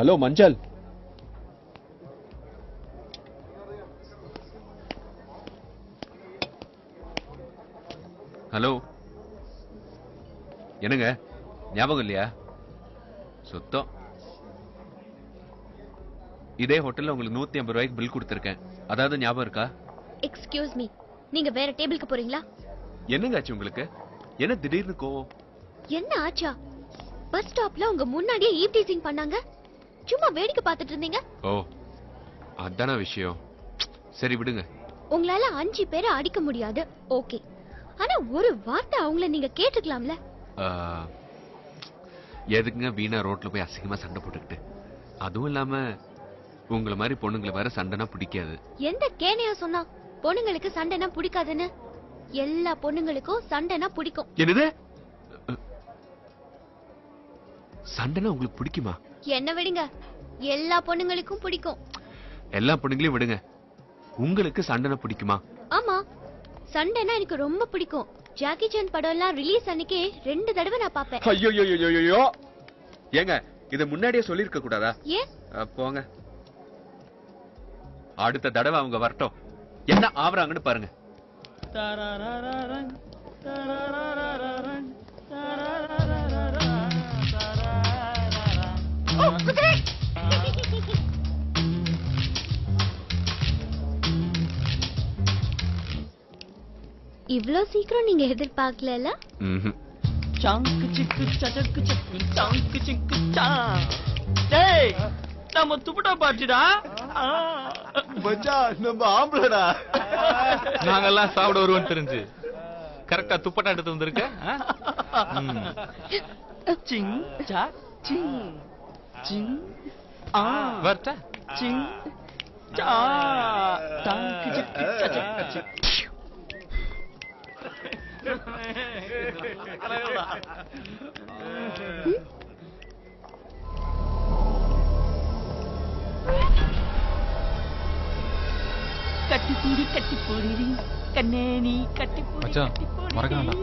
Hello மஞ்சள். Hello, என்னங்க ஞாபகம் இல்லையா? சுத்தம். இதே ஹோட்டல்ல உங்களுக்கு 150 ரூபாய்க்கு பில் கொடுத்திருக்கேன். அதாவது ஞாபகம் இருக்கா? எக்ஸ்கியூஸ் மீ, நீங்க வேற டேபிளுக்கு போறீங்களா? என்னங்க ஆச்சு உங்களுக்கு? என்ன திடீர்னு கோவம்? என்ன ஆச்சா? பஸ் ஸ்டாப்ல உங்க முன்னாடியே ஈவ் டீசிங் பண்ணாங்க. சும்மா வேடிக்கை பார்த்துட்டு இருந்தீங்க. ஓ, அதான விஷயம். சரி விடுங்க. உங்களால 5 பேரை அடிக்க முடியாது, ஓகே. ஆனா ஒரு வார்த்தை அவங்கள நீங்க கேட்டுக்கலாம்ல. எதுக்குங்க வீணா ரோட்ல போய் அசிங்கமா சண்டை போட்டுக்கிட்டு? அதுவும் இல்லாம உங்களை மாதிரி பொண்ணுங்களை வேற சண்டைனா பிடிக்காது. எந்த கேனையா சொன்னா பொண்ணுங்களுக்கு சண்டைனா பிடிக்காதுன்னு? எல்லா பொண்ணுங்களுக்கும் சண்டைனா பிடிக்கும். என்னது? சண்டைனா உங்களுக்கு பிடிக்குமா? என்ன விடுங்க, எல்லா பொண்ணுங்களுக்கும் பிடிக்கும். எல்லா பொண்ணுங்களையும் விடுங்க, உங்களுக்கு சண்டைனா பிடிக்குமா? ஆமா, சண்டைனா எனக்கு ரொம்ப பிடிக்கும். ஜாக்கி சான் படம் எல்லாம் ரிலீஸ் அன்னைக்கு 2 தடவை நான் பாப்பேன். ஐயோ, ஏங்க இத முன்னாடியே சொல்லிருக்க கூடாதா? ஏன்? போங்க, அடுத்த தடவை அவங்க வரட்டும், என்ன ஆவறாங்கன்னு பாருங்க. இவ்ளோ சீக்கிரம் நீங்க எதிர்பார்க்கல. சங்கு சிக்கு சஜக்கு சக்கு சங்கு சிக்கு சா. டேய், நம்ம துப்புட்டா பாட்டிடா. மச்சான், நம்ம ஆம்பளடா. நாங்கெல்லாம் சாப்பிட வருவோம் தெரிஞ்சு கரெக்டா துப்பட்டா எடுத்து வந்திருக்க. சிங் சா சிங் சிங் ஆ வரட்டா? சிங் சா சங்கு சிக்கு சஜக்கு சிக்கு. கட்டிப்பூடி கட்டிப்பூடி கண்ணேனி கட்டிப்பூடி. மச்சான், மறக்கணும்டா.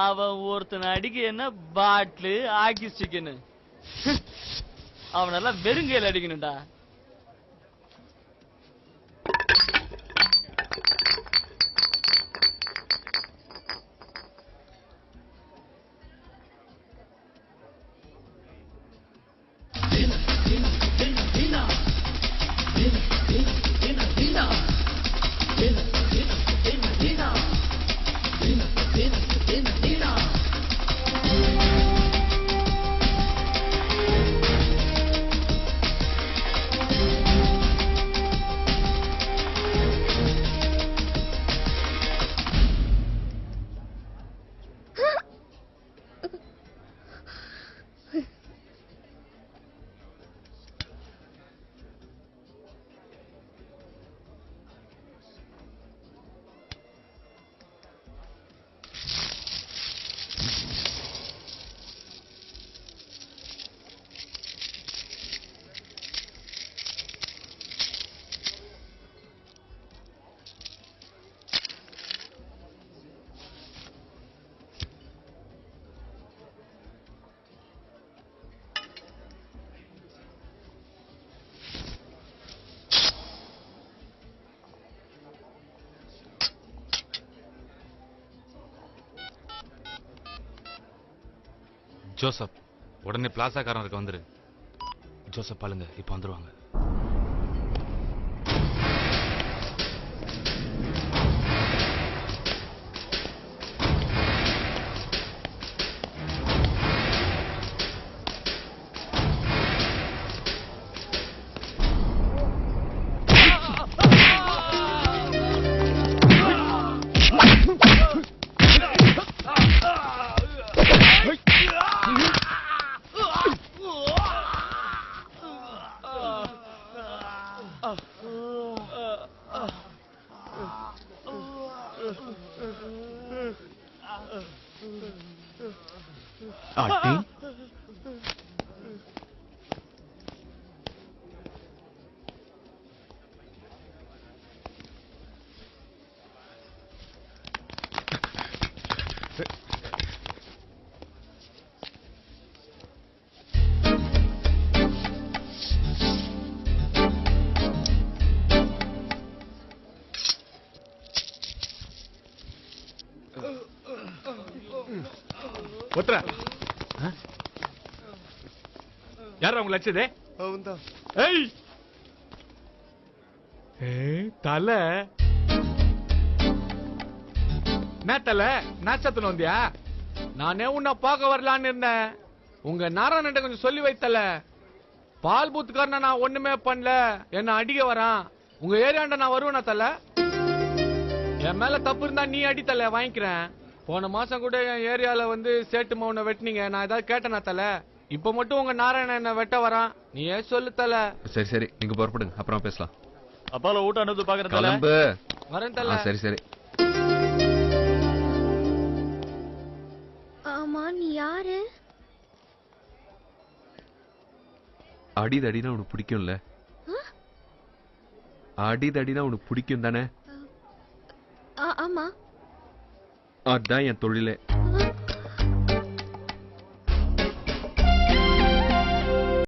அவன் ஒருத்தனை அடிக்க என்ன பாட்டிலு ஆக்கி சிக்கனு, அவனெல்லாம் வெறுங்கையில் அடிக்கணும்டா. ஜோசப், உடனே பிளாசா காரனுக்கு வந்துரு. ஜோசப் பாருங்க, இப்ப வந்துருவாங்க. ஒத்துற யாரா உங்களை அடிச்சது அவன்தான். ஏய் தலை என்ன தலை நாச்சத்துன்னு வந்தியா? நானே உன்னை பார்க்க வரலான்னு இருந்தேன். உங்க நாராயணன் கொஞ்சம் சொல்லி வைத்தல. பால் பூத்துக்காரன நான் ஒண்ணுமே பண்ணல, என்ன அடிக்க வரான். உங்க ஏரியாண்ட நான் வருவேனா தலை? என் மேல தப்பு இருந்தா நீ அடித்தல வாங்கிக்கிறேன். போன மாசம் கூட என் ஏரியால வந்து சேட்டு மௌன வெட்டினீங்க, நான் ஏதாவது கேட்டேனா தலை? இப்ப மட்டும் உங்க நாராயணன் என்ன வெட்ட வரான், நீ ஏன் சொல்லு தலை? சரி சரி நீங்க புறப்படுங்க, அப்புறம் பேசலாம். அப்பால ஊட்ட அனுப்பி பாக்குறதுல கிளம்பு. வரேன் ஆ, தலை. சரி சரி. ஆமா நீ யாரு? அடிதடினா உனக்கு பிடிக்கும்ல? அடிதடினா உனக்கு பிடிக்கும் தானே? ஆமா. அதான் என் தொழிலே.